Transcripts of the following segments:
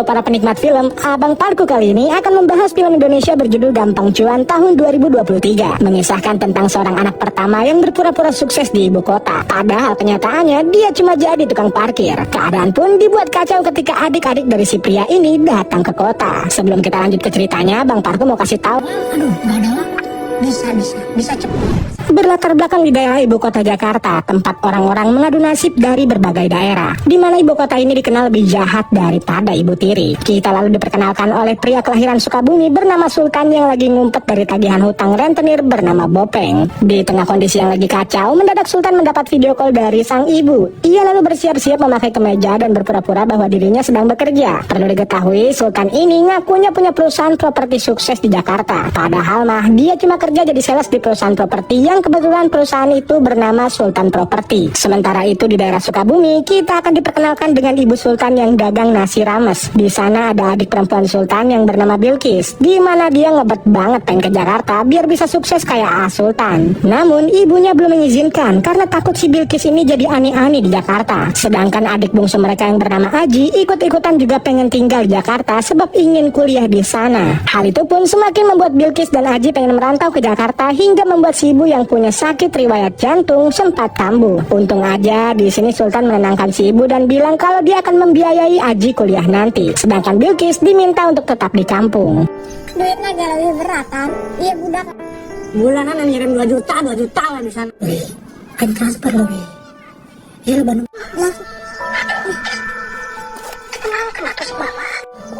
Halo para penikmat film, Abang Parku kali ini akan membahas film Indonesia berjudul Gampang Cuan tahun 2023. Mengisahkan tentang seorang anak pertama yang berpura-pura sukses di ibu kota. Padahal kenyataannya dia cuma jadi tukang parkir. Keadaan pun dibuat kacau ketika adik-adik dari si pria ini datang ke kota. Sebelum kita lanjut ke ceritanya, Bang Parku mau kasih tahu. Aduh, gak ada waktu. Bisa cepet. Berlatar belakang di daerah ibu kota Jakarta, tempat orang-orang mengadu nasib dari berbagai daerah, di mana ibu kota ini dikenal lebih jahat daripada ibu tiri. Kita lalu diperkenalkan oleh pria kelahiran Sukabumi bernama Sultan yang lagi ngumpet dari tagihan hutang rentenir bernama Bopeng. Di tengah kondisi yang lagi kacau, mendadak Sultan mendapat video call dari sang ibu. Ia lalu bersiap-siap memakai kemeja dan berpura-pura bahwa dirinya sedang bekerja. Perlu diketahui, Sultan ini ngakunya punya perusahaan properti sukses di Jakarta. Padahal mah dia cuma kerja jadi sales di perusahaan properti yang kebetulan perusahaan itu bernama Sultan Properti. Sementara itu di daerah Sukabumi, kita akan diperkenalkan dengan ibu Sultan yang dagang nasi rames. Di sana ada adik perempuan Sultan yang bernama Bilkis, di mana dia ngebet banget pengen ke Jakarta biar bisa sukses kayak Sultan. Namun ibunya belum mengizinkan karena takut si Bilkis ini jadi ani-ani di Jakarta. Sedangkan adik bungsu mereka yang bernama Aji ikut-ikutan juga pengen tinggal di Jakarta sebab ingin kuliah di sana. Hal itu pun semakin membuat Bilkis dan Aji pengen merantau ke Jakarta hingga membuat si ibu yang punya sakit riwayat jantung sempat kambuh. Untung aja di sini Sultan menenangkan si ibu dan bilang kalau dia akan membiayai Aji kuliah nanti. Sedangkan Bilkis diminta untuk tetap di kampung. Duitnya gak lebih berat kan? Iya budak. Bulanan yang ngirim 2 juta lah di sana. Kan transfer loh. Iya lo Bandung. Kenapa sih mama?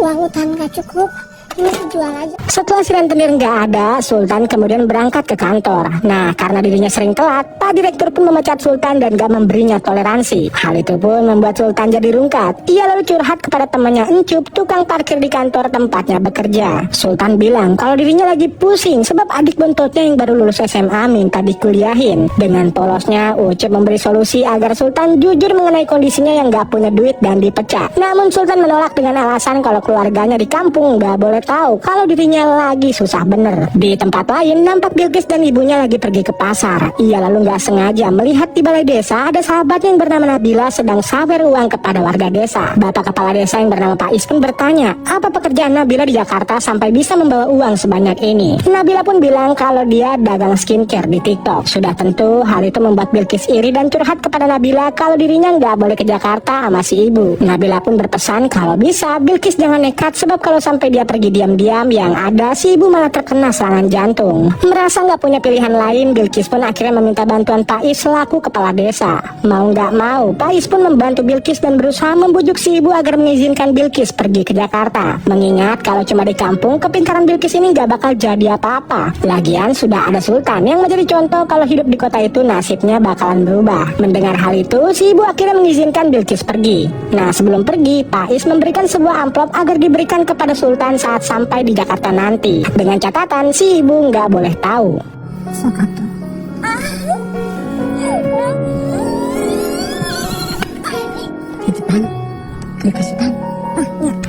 Uang utang gak cukup. Ini jual aja. Setelah si rentenir nggak ada, Sultan kemudian berangkat ke kantor. Nah, karena dirinya sering telat, Pak Direktur pun memecat Sultan dan gak memberinya toleransi. Hal itu pun membuat Sultan jadi rungkat. Ia lalu curhat kepada temannya Encup, tukang parkir di kantor tempatnya bekerja. Sultan bilang kalau dirinya lagi pusing sebab adik bontotnya yang baru lulus SMA minta dikuliahin. Dengan polosnya, Ucup memberi solusi agar Sultan jujur mengenai kondisinya yang gak punya duit dan dipecat. Namun Sultan menolak dengan alasan kalau keluarganya di kampung gak boleh tahu kalau dirinya lagi susah bener. Di tempat lain, nampak Bilkis dan ibunya lagi pergi ke pasar. Ia lalu nggak sengaja melihat di balai desa ada sahabatnya yang bernama Nabila sedang sawer uang kepada warga desa. Bapak kepala desa yang bernama Pak Is pun bertanya, apa pekerjaan Nabila di Jakarta sampai bisa membawa uang sebanyak ini? Nabila pun bilang kalau dia dagang skincare di TikTok. Sudah tentu hal itu membuat Bilkis iri dan curhat kepada Nabila kalau dirinya nggak boleh ke Jakarta sama si ibu. Nabila pun berpesan kalau bisa Bilkis jangan nekat sebab kalau sampai dia pergi diam-diam yang ada si ibu malah terkena serangan jantung. Merasa nggak punya pilihan lain, Bilkis pun akhirnya meminta bantuan Pak Is selaku kepala desa. Mau nggak mau, Pak Is pun membantu Bilkis dan berusaha membujuk si ibu agar mengizinkan Bilkis pergi ke Jakarta. Mengingat kalau cuma di kampung, kepintaran Bilkis ini nggak bakal jadi apa-apa. Lagian sudah ada Sultan yang menjadi contoh kalau hidup di kota itu nasibnya bakalan berubah. Mendengar hal itu, si ibu akhirnya mengizinkan Bilkis pergi. Nah, sebelum pergi, Pak Is memberikan sebuah amplop agar diberikan kepada Sultan saat sampai di Jakarta nanti. Dengan catatan si ibu nggak boleh tahu. Sokatu. Titipan. Kekasihan.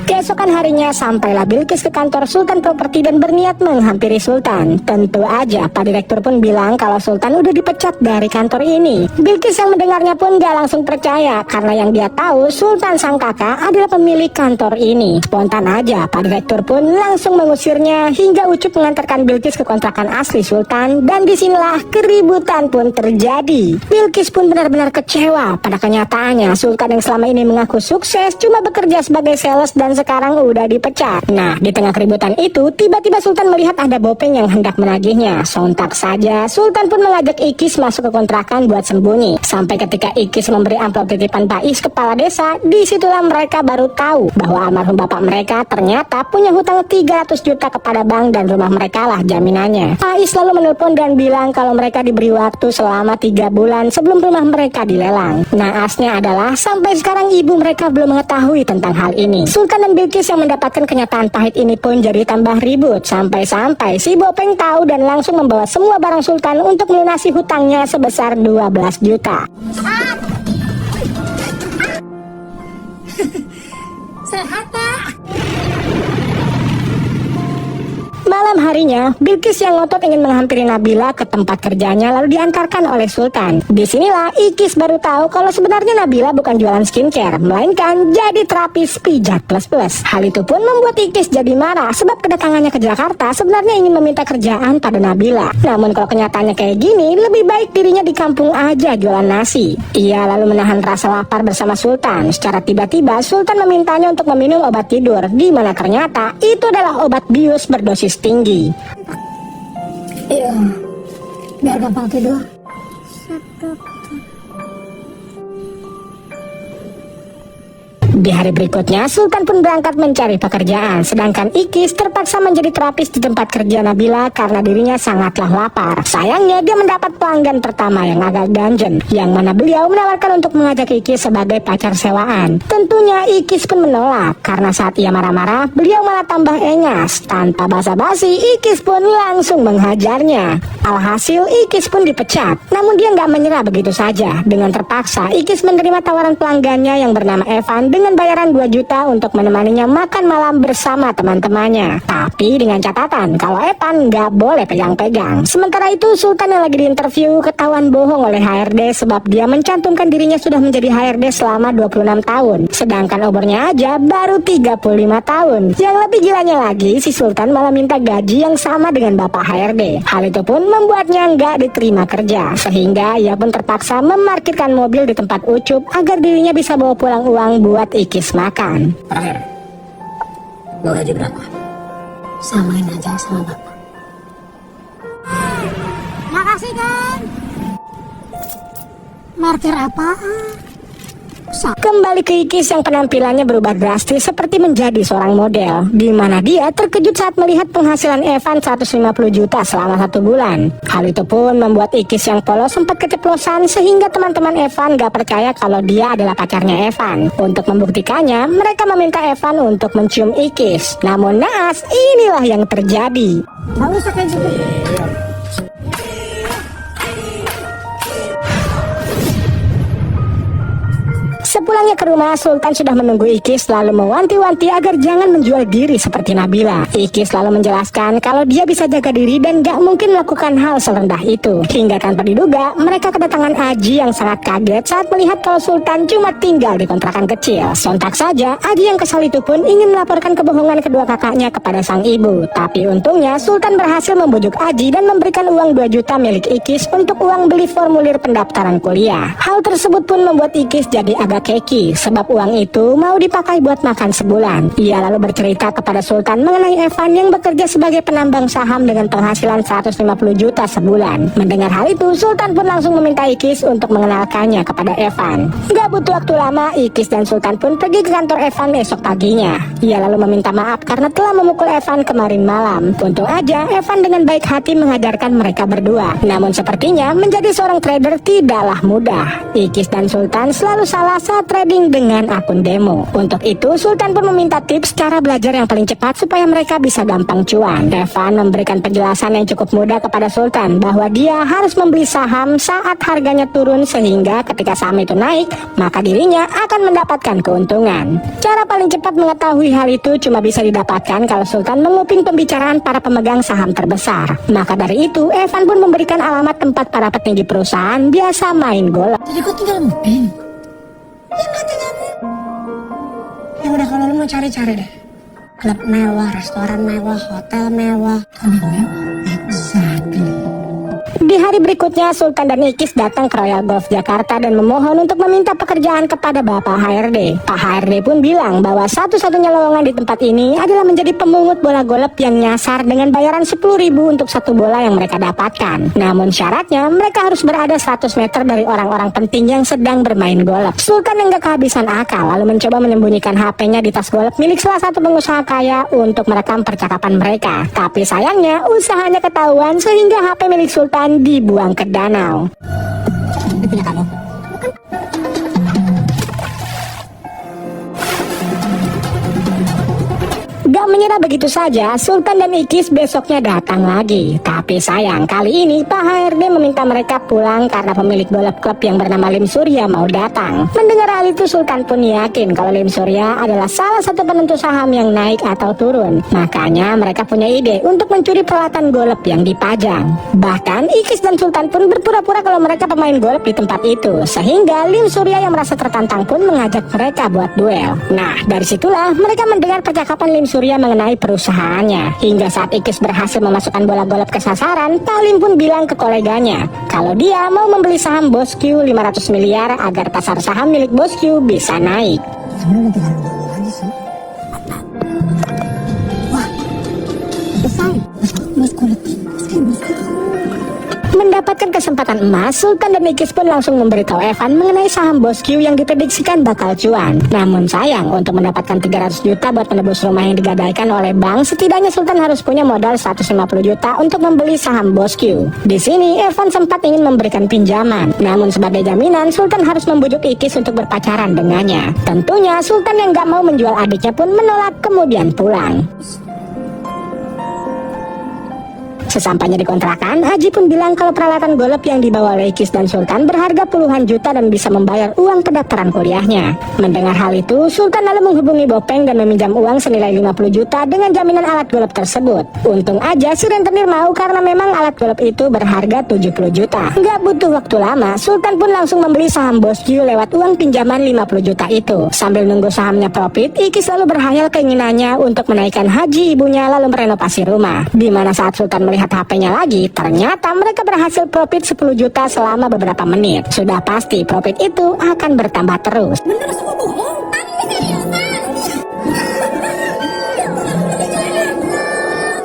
Keesokan harinya sampailah Bilkis ke kantor Sultan Properti dan berniat menghampiri Sultan. Tentu aja Pak Direktur pun bilang kalau Sultan udah dipecat dari kantor ini. Bilkis yang mendengarnya pun gak langsung percaya karena yang dia tahu Sultan sang kakak adalah pemilik kantor ini. Spontan aja Pak Direktur pun langsung mengusirnya hingga Ucup mengantarkan Bilkis ke kontrakan asli Sultan dan disinilah keributan pun terjadi. Bilkis pun benar-benar kecewa pada kenyataannya Sultan yang selama ini mengaku sukses cuma bekerja sebagai sales dan sekarang udah dipecat. Nah, di tengah keributan itu, tiba-tiba Sultan melihat ada Bopeng yang hendak menagihnya. Sontak saja, Sultan pun mengajak Ikis masuk ke kontrakan buat sembunyi. Sampai ketika Ikis memberi amplop titipan Pak Is kepala desa, disitulah mereka baru tahu bahwa almarhum bapak mereka ternyata punya hutang 300 juta kepada bank dan rumah mereka lah jaminannya. Pak Is lalu menelpon dan bilang kalau mereka diberi waktu selama 3 bulan sebelum rumah mereka dilelang. Naasnya adalah sampai sekarang ibu mereka belum mengetahui tentang hal ini. Sultan dan Bilkis yang mendapatkan kenyataan pahit ini pun jadi tambah ribut. Sampai-sampai si Bopeng tahu dan langsung membawa semua barang Sultan untuk melunasi hutangnya sebesar 12 juta. Sehat Pak. Malam harinya, Bilqis yang ngotot ingin menghampiri Nabila ke tempat kerjanya lalu diantarkan oleh Sultan. Disinilah Ikis baru tahu kalau sebenarnya Nabila bukan jualan skincare, melainkan jadi terapis pijat plus-plus. Hal itu pun membuat Ikis jadi marah sebab kedatangannya ke Jakarta sebenarnya ingin meminta kerjaan pada Nabila. Namun kalau kenyataannya kayak gini, lebih baik dirinya di kampung aja jualan nasi. Ia lalu menahan rasa lapar bersama Sultan. Secara tiba-tiba Sultan memintanya untuk meminum obat tidur, di mana ternyata itu adalah obat bius berdosis tinggi. Iya, biar gampang tidur. Di hari berikutnya, Sultan pun berangkat mencari pekerjaan, sedangkan Ikis terpaksa menjadi terapis di tempat kerja Nabila karena dirinya sangatlah lapar. Sayangnya, dia mendapat pelanggan pertama yang agak ganjen, yang mana beliau menawarkan untuk mengajak Ikis sebagai pacar sewaan. Tentunya Ikis pun menolak, karena saat ia marah-marah, beliau malah tambah engas. Tanpa basa-basi, Ikis pun langsung menghajarnya. Alhasil, Ikis pun dipecat. Namun dia nggak menyerah begitu saja. Dengan terpaksa, Ikis menerima tawaran pelanggannya yang bernama Evan dengan bayaran 2 juta untuk menemaninya makan malam bersama teman-temannya. Tapi dengan catatan kalau Evan nggak boleh pegang-pegang. Sementara itu Sultan yang lagi diinterview ketahuan bohong oleh HRD sebab dia mencantumkan dirinya sudah menjadi HRD selama 26 tahun. Sedangkan umurnya aja baru 35 tahun. Yang lebih gilanya lagi, si Sultan malah minta gaji yang sama dengan bapak HRD. Hal itu pun membuatnya nggak diterima kerja. Sehingga ia pun terpaksa memarkirkan mobil di tempat Ucup agar dirinya bisa bawa pulang uang buat Ikis makan. Terakhir, lo gaji berapa? Samain aja sama bapak. Makasih kan. Markir apaan? Kembali ke Ikis yang penampilannya berubah drastis seperti menjadi seorang model, di mana dia terkejut saat melihat penghasilan Evan 150 juta selama 1 bulan. Hal itu pun membuat Ikis yang polos sempat keceplosan sehingga teman-teman Evan gak percaya kalau dia adalah pacarnya Evan. Untuk membuktikannya, mereka meminta Evan untuk mencium Ikis. Namun naas, inilah yang terjadi. Gak usah kayak gitu. Sepulangnya ke rumah, Sultan sudah menunggu Ikis lalu mewanti-wanti agar jangan menjual diri seperti Nabila. Ikis lalu menjelaskan kalau dia bisa jaga diri dan gak mungkin melakukan hal serendah itu. Hingga tanpa diduga, mereka kedatangan Aji yang sangat kaget saat melihat kalau Sultan cuma tinggal di kontrakan kecil. Sontak saja, Aji yang kesal itu pun ingin melaporkan kebohongan kedua kakaknya kepada sang ibu. Tapi untungnya, Sultan berhasil membujuk Aji dan memberikan uang 2 juta milik Ikis untuk uang beli formulir pendaftaran kuliah. Hal tersebut pun membuat Ikis jadi agak keki sebab uang itu mau dipakai buat makan sebulan. Ia lalu bercerita kepada Sultan mengenai Evan yang bekerja sebagai penambang saham dengan penghasilan 150 juta sebulan. Mendengar hal itu, Sultan pun langsung meminta Ikis untuk mengenalkannya kepada Evan. Gak butuh waktu lama, Ikis dan Sultan pun pergi ke kantor Evan esok paginya. Ia lalu meminta maaf karena telah memukul Evan kemarin malam. Untung aja Evan dengan baik hati mengajarkan mereka berdua. Namun sepertinya menjadi seorang trader tidaklah mudah. Ikis dan Sultan selalu salah saat trading dengan akun demo. Untuk itu, Sultan pun meminta tips cara belajar yang paling cepat supaya mereka bisa gampang cuan. Evan memberikan penjelasan yang cukup mudah kepada Sultan bahwa dia harus membeli saham saat harganya turun sehingga ketika saham itu naik, maka dirinya akan mendapatkan keuntungan. Cara paling cepat mengetahui hal itu cuma bisa didapatkan kalau Sultan menguping pembicaraan para pemegang saham terbesar. Maka dari itu, Evan pun memberikan alamat tempat para petinggi perusahaan biasa main golf. Jadi kok tinggal nguping? Ya nanti kamu. Ya udah kalau lu mau cari-cari deh. Klub mewah, restoran mewah, hotel mewah. Klub mewah? Exactly. Di hari berikutnya, Sultan dan Ikis datang ke Royal Golf Jakarta dan memohon untuk meminta pekerjaan kepada Bapak HRD. Pak HRD pun bilang bahwa satu-satunya lowongan di tempat ini adalah menjadi pemungut bola golf yang nyasar dengan bayaran 10.000 untuk 1 bola yang mereka dapatkan. Namun syaratnya, mereka harus berada 100 meter dari orang-orang penting yang sedang bermain golf. Sultan yang gak kehabisan akal lalu mencoba menyembunyikan HP-nya di tas golf milik salah satu pengusaha kaya untuk merekam percakapan mereka. Tapi sayangnya, usahanya ketahuan sehingga HP milik Sultan dibuang ke danau. Ini punya kamu. Gak menyerah begitu saja, Sultan dan Ikis besoknya datang lagi. Tapi sayang, kali ini Pak HRD meminta mereka pulang karena pemilik golf klub yang bernama Lim Surya mau datang. Mendengar hal itu, Sultan pun yakin kalau Lim Surya adalah salah satu penentu saham yang naik atau turun. Makanya mereka punya ide untuk mencuri peralatan golf yang dipajang. Bahkan Ikis dan Sultan pun berpura-pura kalau mereka pemain golf di tempat itu, sehingga Lim Surya yang merasa tertantang pun mengajak mereka buat duel. Nah, dari situlah mereka mendengar percakapan Lim Surya mengenai perusahaannya. Hingga saat Ikis berhasil memasukkan bola golf ke sasaran, Pak Lim pun bilang ke koleganya kalau dia mau membeli saham Bosque 500 miliar agar pasar saham milik Bosque bisa naik. Sebenarnya tinggal ngomong aja sih. Wah, besar. Bosku. Mendapatkan kesempatan emas, Sultan dan Ikis pun langsung memberitahu Evan mengenai saham Bosque yang diprediksikan bakal cuan. Namun sayang, untuk mendapatkan 300 juta buat menebus rumah yang digadaikan oleh bank, setidaknya Sultan harus punya modal 150 juta untuk membeli saham Bosque. Di sini Evan sempat ingin memberikan pinjaman, namun sebagai jaminan Sultan harus membujuk Ikis untuk berpacaran dengannya. Tentunya Sultan yang gak mau menjual adiknya pun menolak kemudian pulang. Sesampainya di kontrakan, Haji pun bilang kalau peralatan golf yang dibawa oleh Ikis dan Sultan berharga puluhan juta dan bisa membayar uang pendaftaran kuliahnya. Mendengar hal itu, Sultan lalu menghubungi Bopeng dan meminjam uang senilai 50 juta dengan jaminan alat golf tersebut. Untung aja si rentenir mau karena memang alat golf itu berharga 70 juta. Nggak butuh waktu lama, Sultan pun langsung membeli saham Bosque lewat uang pinjaman 50 juta itu. Sambil nunggu sahamnya profit, Ikis lalu berhayal keinginannya untuk menaikkan haji ibunya lalu merenovasi rumah. Dimana saat Sultan melihat HP-nya lagi, ternyata mereka berhasil profit 10 juta selama beberapa menit. Sudah pasti profit itu akan bertambah terus. Bener semua bohong.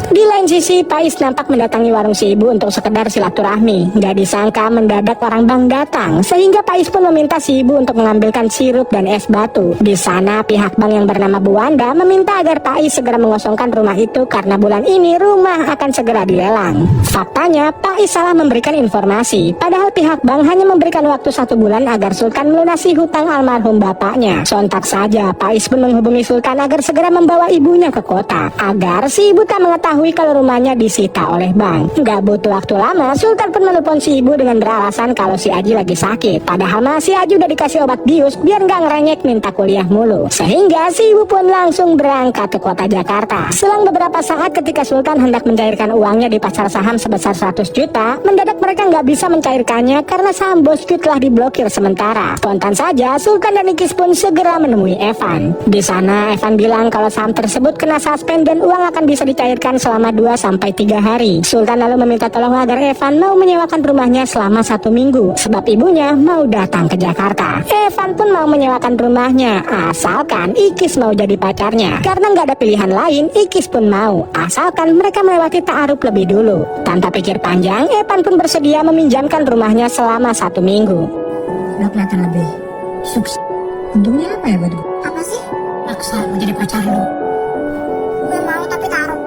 Di lain sisi, Pais nampak mendatangi warung si ibu untuk sekedar silaturahmi. Gak disangka mendadak orang bank datang, sehingga Pais pun meminta si ibu untuk mengambilkan sirup dan es batu. Di sana pihak bank yang bernama Bu Wanda meminta agar Pais segera mengosongkan rumah itu karena bulan ini rumah akan segera dilelang. Faktanya, Pais salah memberikan informasi, padahal pihak bank hanya memberikan waktu 1 bulan agar Sultan melunasi hutang almarhum bapaknya. Sontak saja, Pais pun menghubungi Sultan agar segera membawa ibunya ke kota, agar si ibu tak mengetahui kalau rumahnya disita oleh bank. Gak butuh waktu lama, Sultan pun menelpon si ibu dengan beralasan kalau si Aji lagi sakit. Padahal si Aji udah dikasih obat bius biar gak ngerengek minta kuliah mulu. Sehingga si ibu pun langsung berangkat ke kota Jakarta. Selang beberapa saat ketika Sultan hendak mencairkan uangnya di pasar saham sebesar 100 juta, mendadak mereka gak bisa mencairkannya karena saham Bosque telah diblokir sementara. Spontan saja, Sultan dan Ikis pun segera menemui Evan. Di sana Evan bilang kalau saham tersebut kena suspend dan uang akan bisa dicairkan selama 2-3 hari. Sultan lalu meminta tolong agar Evan mau menyewakan rumahnya selama 1 minggu, sebab ibunya mau datang ke Jakarta. Evan pun mau menyewakan rumahnya, asalkan Ikis mau jadi pacarnya. Karena nggak ada pilihan lain, Ikis pun mau, asalkan mereka melewati ta'aruf lebih dulu. Tanpa pikir panjang, Evan pun bersedia meminjamkan rumahnya selama 1 minggu. Udah kelihatan lebih sukses. Untungnya apa ya buat gue? Apa sih? Maksa mau jadi pacar lu. Gue mau tapi taruh.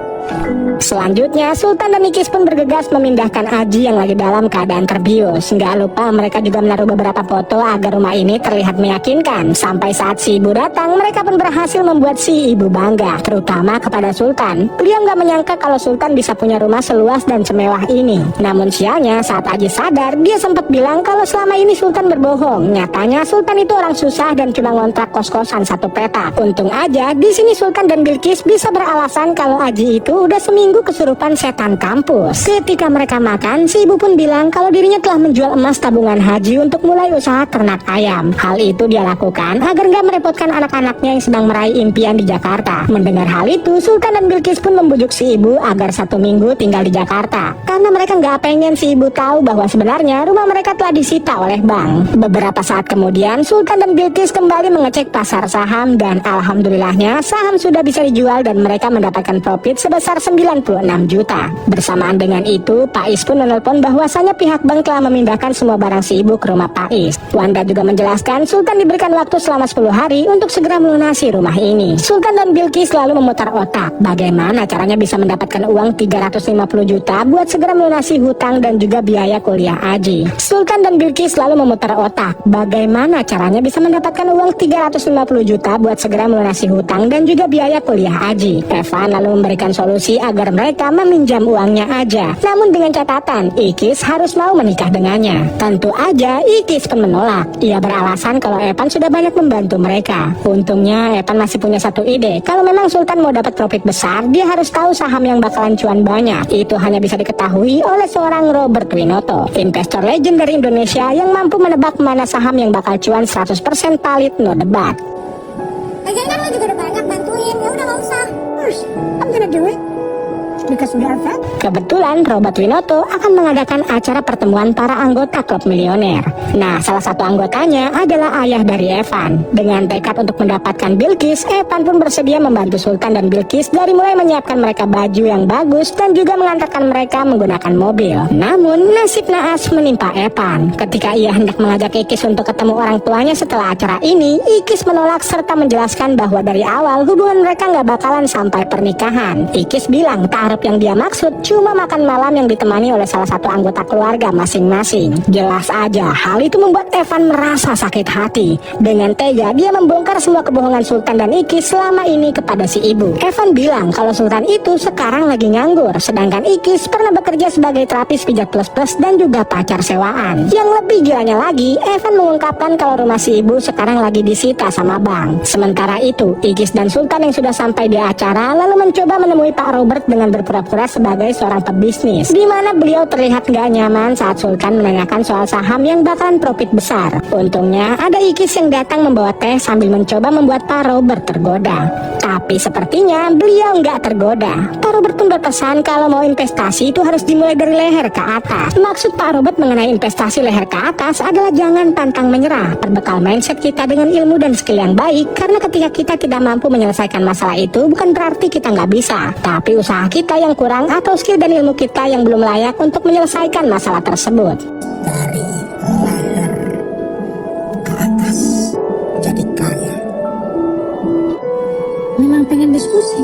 Selanjutnya, Sultan dan Ikis pun bergegas memindahkan Aji yang lagi dalam keadaan terbius. Nggak lupa mereka juga menaruh beberapa foto agar rumah ini terlihat meyakinkan. Sampai saat si ibu datang, mereka pun berhasil membuat si ibu bangga, terutama kepada Sultan. Beliau nggak menyangka kalau Sultan bisa punya rumah seluas dan semewah ini. Namun sialnya, saat Aji sadar, dia sempat bilang kalau selama ini Sultan berbohong. Nyatanya Sultan itu orang susah dan cuma ngontrak kos-kosan 1 petak. Untung aja di sini Sultan dan Bilkis bisa beralasan kalau Aji itu udah seminggu kesurupan setan kampus. Ketika mereka makan, si ibu pun bilang kalau dirinya telah menjual emas tabungan haji untuk mulai usaha ternak ayam. Hal itu dia lakukan agar nggak merepotkan anak-anaknya yang sedang meraih impian di Jakarta. Mendengar hal itu, Sultan dan Bilkis pun membujuk si ibu agar 1 minggu tinggal di Jakarta. Karena mereka nggak pengen si ibu tahu bahwa sebenarnya rumah mereka telah disita oleh bank. Beberapa saat kemudian, Sultan dan Bilkis kembali mengecek pasar saham dan alhamdulillahnya saham sudah bisa dijual dan mereka mendapatkan profit sebesar 90 juta. Bersamaan dengan itu, Pak Is pun menelpon bahwasanya pihak bank telah memindahkan semua barang si ibu ke rumah Pak Is. Wanda juga menjelaskan Sultan diberikan waktu selama 10 hari untuk segera melunasi rumah ini. Sultan dan Bilqis lalu memutar otak bagaimana caranya bisa mendapatkan uang 350 juta buat segera melunasi hutang dan juga biaya kuliah Aji. Sultan dan Bilqis lalu memutar otak bagaimana caranya bisa mendapatkan uang 350 juta buat segera melunasi hutang dan juga biaya kuliah Aji. Evan lalu memberikan solusi agar mereka meminjam uangnya aja. Namun dengan catatan, Ikis harus mau menikah dengannya. Tentu aja Ikis pun menolak. Ia beralasan kalau Evan sudah banyak membantu mereka. Untungnya Evan masih punya satu ide. Kalau memang Sultan mau dapat profit besar, dia harus tahu saham yang bakalan cuan banyak. Itu hanya bisa diketahui oleh seorang Robert Winoto, investor legend dari Indonesia yang mampu menebak mana saham yang bakal cuan 100% valid, no debat. Lagian kan lo juga udah banyak bantuin, ya udah gak usah. I'm gonna do it. Because we are fat. Kebetulan Robert Winoto akan mengadakan acara pertemuan para anggota klub milioner. Nah, salah satu anggotanya adalah ayah dari Evan. Dengan tekad untuk mendapatkan Bilqis, Evan pun bersedia membantu Sultan dan Bilqis dari mulai menyiapkan mereka baju yang bagus dan juga mengantarkan mereka menggunakan mobil. Namun, nasib naas menimpa Evan. Ketika ia hendak mengajak Ikis untuk ketemu orang tuanya setelah acara ini, Ikis menolak serta menjelaskan bahwa dari awal hubungan mereka nggak bakalan sampai pernikahan. Ikis bilang taruh yang dia maksud cuma makan malam yang ditemani oleh salah satu anggota keluarga masing-masing. Jelas aja hal itu membuat Evan merasa sakit hati. Dengan tega dia membongkar semua kebohongan Sultan dan Ikis selama ini kepada si ibu. Evan bilang kalau Sultan itu sekarang lagi nganggur, sedangkan Ikis pernah bekerja sebagai terapis pijat plus-plus dan juga pacar sewaan. Yang lebih gilanya lagi, Evan mengungkapkan kalau rumah si ibu sekarang lagi disita sama bank. Sementara itu, Ikis dan Sultan yang sudah sampai di acara lalu mencoba menemui Pak Robert dengan berpura-pura sebagai seorang pebisnis, di mana beliau terlihat gak nyaman saat Sultan menanyakan soal saham yang bakalan profit besar. Untungnya ada Ikis yang datang membawa teh sambil mencoba membuat Pak Robert tergoda. Tapi sepertinya beliau nggak tergoda. Pak Robert pun berpesan kalau mau investasi itu harus dimulai dari leher ke atas. Maksud Pak Robert mengenai investasi leher ke atas adalah jangan pantang menyerah. Perbekal mindset kita dengan ilmu dan skill yang baik, karena ketika kita tidak mampu menyelesaikan masalah itu bukan berarti kita nggak bisa, tapi usaha kita yang kurang atau skill dan ilmu kita yang belum layak untuk menyelesaikan masalah tersebut. Dari leher ke atas jadi kaya. Memang pengen diskusi.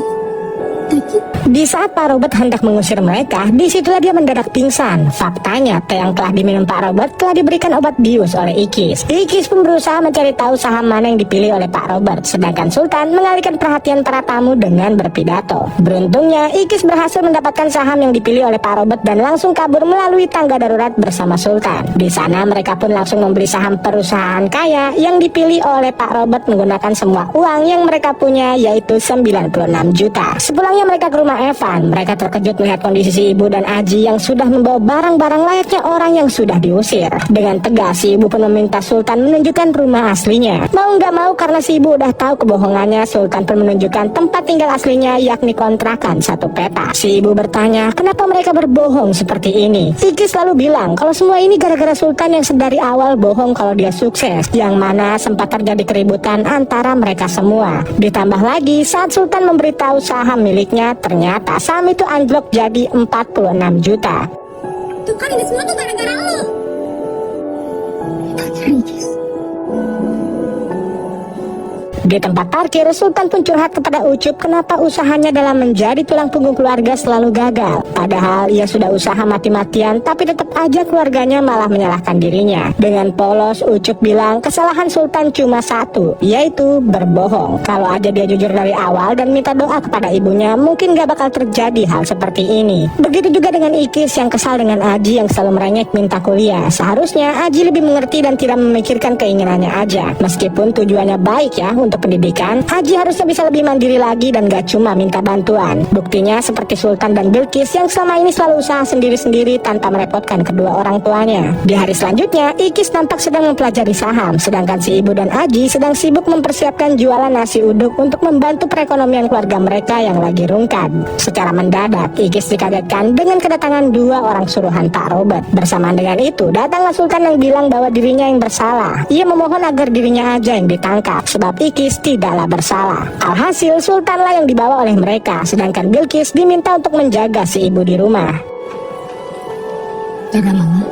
Di saat Pak Robert hendak mengusir mereka, disitulah dia mendadak pingsan. Faktanya, teh yang telah diminum Pak Robert telah diberikan obat bius oleh Ikis. Ikis pun berusaha mencari tahu saham mana yang dipilih oleh Pak Robert, sedangkan Sultan mengalihkan perhatian para tamu dengan berpidato. Beruntungnya, Ikis berhasil mendapatkan saham yang dipilih oleh Pak Robert dan langsung kabur melalui tangga darurat bersama Sultan. Di sana mereka pun langsung membeli saham perusahaan kaya yang dipilih oleh Pak Robert menggunakan semua uang yang mereka punya, yaitu 96 juta. Sepulangnya mereka ke rumah Evan, mereka terkejut melihat kondisi si ibu dan Aji yang sudah membawa barang-barang layaknya orang yang sudah diusir. Dengan tegas si ibu pun meminta Sultan menunjukkan rumah aslinya. Mau nggak mau karena si ibu udah tahu kebohongannya, Sultan pun menunjukkan tempat tinggal aslinya, yakni kontrakan satu petak. Si ibu bertanya kenapa mereka berbohong seperti ini. Ikis selalu bilang kalau semua ini gara-gara Sultan yang sedari awal bohong kalau dia sukses, yang mana sempat terjadi keributan antara mereka semua. Ditambah lagi saat Sultan memberitahu saham miliknya, ternyata saham itu anjlok jadi 46 juta. Tuh kan ini semua tuh gara-gara lo. Di tempat parkir, Sultan pun curhat kepada Ucup kenapa usahanya dalam menjadi tulang punggung keluarga selalu gagal. Padahal ia sudah usaha mati-matian, tapi tetap aja keluarganya malah menyalahkan dirinya. Dengan polos, Ucup bilang kesalahan Sultan cuma satu, yaitu berbohong. Kalau aja dia jujur dari awal dan minta doa kepada ibunya, mungkin gak bakal terjadi hal seperti ini. Begitu juga dengan Ikis yang kesal dengan Aji yang selalu merengek minta kuliah. Seharusnya Aji lebih mengerti dan tidak memikirkan keinginannya aja. Meskipun tujuannya baik ya untuk pendidikan, Aji harusnya bisa lebih mandiri lagi dan gak cuma minta bantuan. Buktinya seperti Sultan dan Bilqis yang selama ini selalu usaha sendiri-sendiri tanpa merepotkan kedua orang tuanya. Di hari selanjutnya, Ikis nampak sedang mempelajari saham, sedangkan si ibu dan Aji sedang sibuk mempersiapkan jualan nasi uduk untuk membantu perekonomian keluarga mereka yang lagi rungkad. Secara mendadak, Ikis dikagetkan dengan kedatangan dua orang suruhan Pak Robert. Bersamaan dengan itu, datanglah Sultan yang bilang bahwa dirinya yang bersalah. Ia memohon agar dirinya aja yang ditangkap, sebab Ikis Bilqis tidaklah bersalah. Alhasil sultanlah yang dibawa oleh mereka, sedangkan Bilqis diminta untuk menjaga si ibu di rumah. Jaga mama.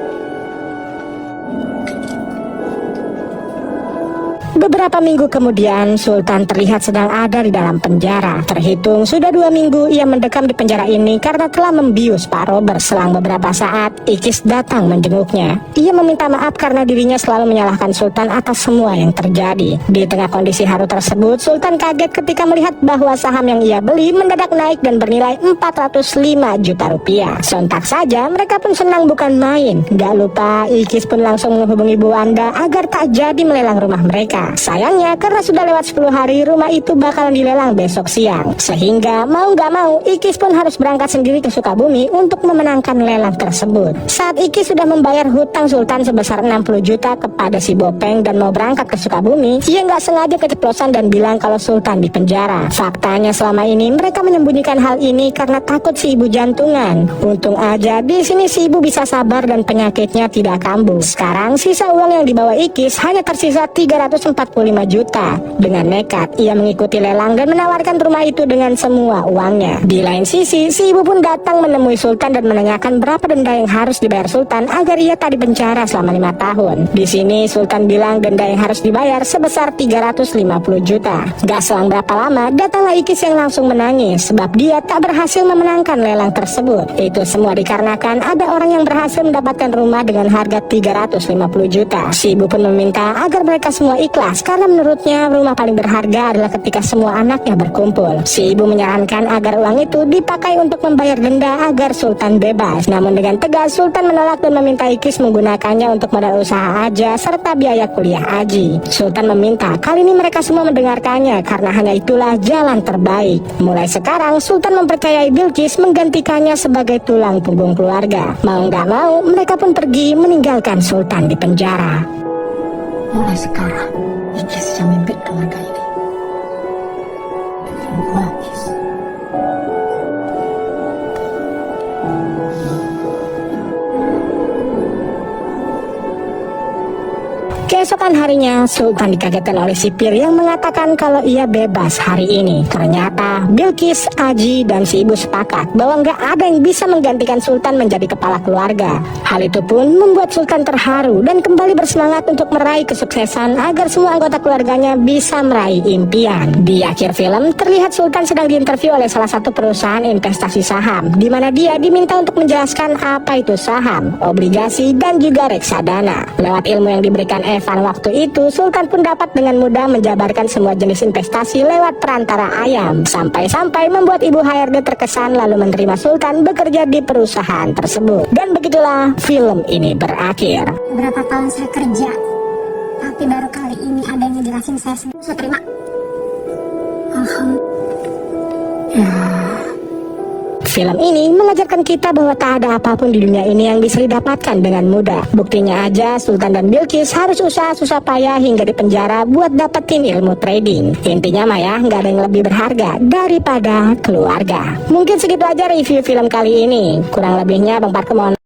Beberapa minggu kemudian, Sultan terlihat sedang ada di dalam penjara. Terhitung sudah 2 minggu ia mendekam di penjara ini karena telah membius Pak Robert. Selang beberapa saat, Iqis datang menjenguknya. Ia meminta maaf karena dirinya selalu menyalahkan Sultan atas semua yang terjadi. Di tengah kondisi haru tersebut, Sultan kaget ketika melihat bahwa saham yang ia beli mendadak naik dan bernilai 405 juta rupiah. Sontak saja, mereka pun senang bukan main. Gak lupa, Iqis pun langsung menghubungi Bu Wanda agar tak jadi melelang rumah mereka. Sayangnya karena sudah lewat 10 hari rumah itu bakalan dilelang besok siang, sehingga mau gak mau Iqis pun harus berangkat sendiri ke Sukabumi untuk memenangkan lelang tersebut. Saat Iqis sudah membayar hutang Sultan sebesar 60 juta kepada si Bopeng dan mau berangkat ke Sukabumi, ia gak sengaja keceplosan dan bilang kalau Sultan di penjara. Faktanya selama ini mereka menyembunyikan hal ini karena takut si ibu jantungan. Untung aja di sini si ibu bisa sabar dan penyakitnya tidak kambuh. Sekarang sisa uang yang dibawa Iqis hanya tersisa 345 juta. Dengan nekat ia mengikuti lelang dan menawarkan rumah itu dengan semua uangnya. Di lain sisi, si ibu pun datang menemui Sultan dan menanyakan berapa denda yang harus dibayar Sultan agar ia tak dipenjara selama 5 tahun. Di sini Sultan bilang denda yang harus dibayar sebesar 350 juta. Gak selang berapa lama datanglah Iqis yang langsung menangis sebab dia tak berhasil memenangkan lelang tersebut. Itu semua dikarenakan ada orang yang berhasil mendapatkan rumah dengan harga 350 juta. Si ibu pun meminta agar mereka semua ikhlas karena menurutnya rumah paling berharga adalah ketika semua anaknya berkumpul. Si ibu menyarankan agar uang itu dipakai untuk membayar denda agar Sultan bebas. Namun dengan tegas Sultan menolak dan meminta Iqis menggunakannya untuk modal usaha aja serta biaya kuliah Aji. Sultan meminta kali ini mereka semua mendengarkannya karena hanya itulah jalan terbaik. Mulai sekarang Sultan mempercayai Bilqis menggantikannya sebagai tulang punggung keluarga. Mau gak mau mereka pun pergi meninggalkan Sultan di penjara. Mulai sekarang Iqis yang memimpin keluarga ini. Iqis. Keesokan harinya, Sultan dikagetkan oleh sipir yang mengatakan kalau ia bebas hari ini. Ternyata Bilqis, Aji, dan si ibu sepakat bahwa nggak ada yang bisa menggantikan Sultan menjadi kepala keluarga. Hal itu pun membuat Sultan terharu dan kembali bersemangat untuk meraih kesuksesan agar semua anggota keluarganya bisa meraih impian. Di akhir film, terlihat Sultan sedang diinterview oleh salah satu perusahaan investasi saham, di mana dia diminta untuk menjelaskan apa itu saham, obligasi, dan juga reksadana. Lewat ilmu yang diberikan Evan waktu itu, Sultan pun dapat dengan mudah menjabarkan semua jenis investasi lewat perantara ayam. Sampai-sampai membuat ibu HRD terkesan lalu menerima Sultan bekerja di perusahaan tersebut. Dan begitulah film ini berakhir. Berapa tahun saya kerja, tapi baru kali ini ada yang ngejelasin saya semua. Saya terima. Alhamdulillah. Film ini mengajarkan kita bahwa tak ada apapun di dunia ini yang bisa didapatkan dengan mudah. Buktinya aja Sultan dan Bilqis harus usaha susah payah hingga di penjara buat dapetin ilmu trading. Intinya mah ya, nggak ada yang lebih berharga daripada keluarga. Mungkin segitu aja review film kali ini. Kurang lebihnya Bang Parko mohon